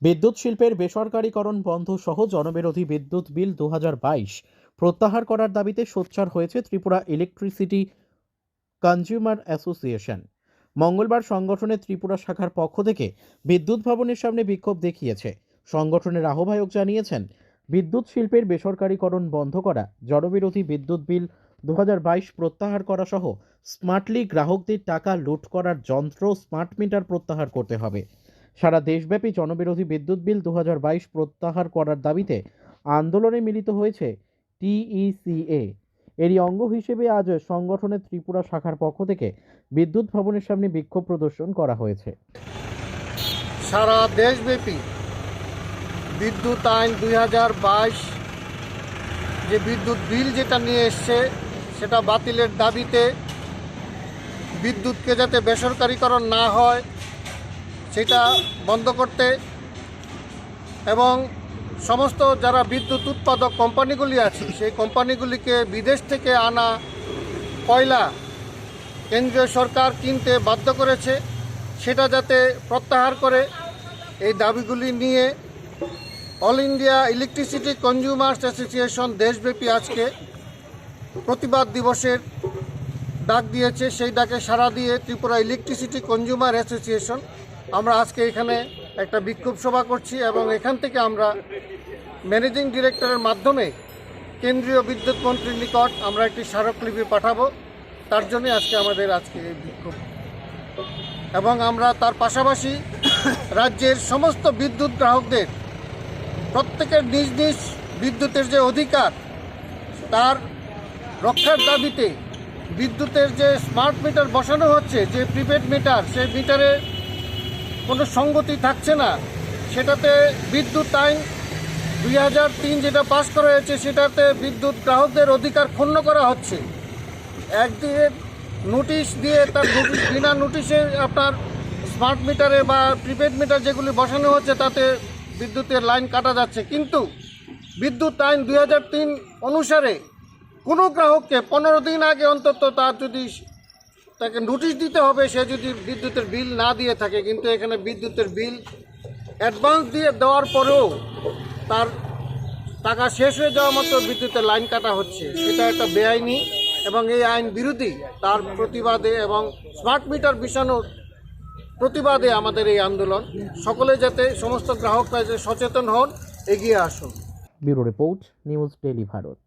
বিদ্যুৎ শিল্পের বেসরকারীকরণ বন্ধ সহ জনবিরোধী বিদ্যুৎ বিল 2022 প্রত্যাহার করার দাবিতে সোচ্চার হয়েছে ত্রিপুরা ইলেকট্রিসিটি কনজিউমার অ্যাসোসিয়েশন। মঙ্গলবার সংগঠনের ত্রিপুরা শাখার পক্ষ থেকে বিদ্যুৎ ভবনের সামনে বিক্ষোভ দেখিয়েছে। সংগঠনের আহ্বায়ক জানিয়েছেন, বিদ্যুৎ শিল্পের বেসরকারীকরণ বন্ধ করা, জনবিরোধী বিদ্যুৎ বিল 2022 প্রত্যাহার করা সহ স্মার্টলি গ্রাহকদের টাকা লুট করার যন্ত্র স্মার্ট মিটার প্রত্যাহার করতে হবে। সারা দেশব্যাপী জনবিরোধী বিদ্যুৎ বিল 2022 প্রত্যাহার করার দাবিতে আন্দোলনে মিলিত হয়েছে টিইসিএ। এরই অঙ্গ হিসেবে আজ সংগঠনের ত্রিপুরা শাখার পক্ষ থেকে বিদ্যুৎ ভবনের সামনে বিক্ষোভ প্রদর্শন করা হয়েছে। সারা দেশব্যাপী বিদ্যুৎ আইন 2022 যে বিদ্যুৎ বিল যেটা নিয়ে এসছে সেটা বাতিলের দাবিতে, বিদ্যুৎকে যাতে বেসরকারীকরণ না হয় সেটা বন্ধ করতে, এবং সমস্ত যারা বিদ্যুৎ উৎপাদক কোম্পানিগুলি আছে সেই কোম্পানিগুলিকে বিদেশ থেকে আনা কয়লা কেন্দ্রীয় সরকার কিনতে বাধ্য করেছে, সেটা যাতে প্রত্যাহার করে এই দাবিগুলি নিয়ে all India electricity consumers association দেশব্যাপী আজকে প্রতিবাদ দিবসের ডাক দিয়েছে। সেই ডাকে সাড়া দিয়ে ত্রিপুরা ইলেকট্রিসিটি কনজিউমার অ্যাসোসিয়েশন আমরা আজকে এখানে একটা বিক্ষোভ সভা করছি, এবং এখান থেকে আমরা ম্যানেজিং ডিরেক্টরের মাধ্যমে কেন্দ্রীয় বিদ্যুৎ মন্ত্রীর নিকট আমরা একটি স্মারকলিপি পাঠাবো। তার জন্য আজকে এই বিক্ষোভ, এবং আমরা তার পাশাপাশি রাজ্যের সমস্ত বিদ্যুৎ গ্রাহকদের প্রত্যেকের নিজ নিজ বিদ্যুতের যে অধিকার তার রক্ষার দাবিতে বিদ্যুতের যে স্মার্ট মিটার বসানো হচ্ছে, যে প্রিপেড মিটার, সেই মিটারে কোনো সঙ্গতি থাকছে না, সেটাতে বিদ্যুৎ আইন 2003 যেটা পাস করা হয়েছে সেটাতে বিদ্যুৎ গ্রাহকদের অধিকার ক্ষুণ্ণ করা হচ্ছে। একদিকে নোটিশ দিয়ে তার বিনা নোটিশে আপনার স্মার্ট মিটারে বা প্রিপেড মিটার যেগুলি বসানো হচ্ছে তাতে বিদ্যুতের লাইন কাটা যাচ্ছে, কিন্তু বিদ্যুৎ আইন 2003 অনুসারে কোনো গ্রাহককে 15 দিন আগে অন্তত তাকে নোটিশ দিতে হবে সে যদি বিদ্যুতের বিল না দিয়ে থাকে। কিন্তু এখানে বিদ্যুতের বিল অ্যাডভান্স দিয়ে দেওয়ার পরেও তার টাকা শেষ হয়ে যাওয়া মাত্র বিদ্যুতের লাইন কাটা হচ্ছে, সেটা একটা বেআইনি এবং এই আইন বিরোধী। তার প্রতিবাদে এবং স্মার্ট মিটার বিছানোর প্রতিবাদে আমাদের এই আন্দোলন। সকলে যাতে সমস্ত গ্রাহকরা যে সচেতন হন, এগিয়ে আসুন। Bureau report, news daily Bharat.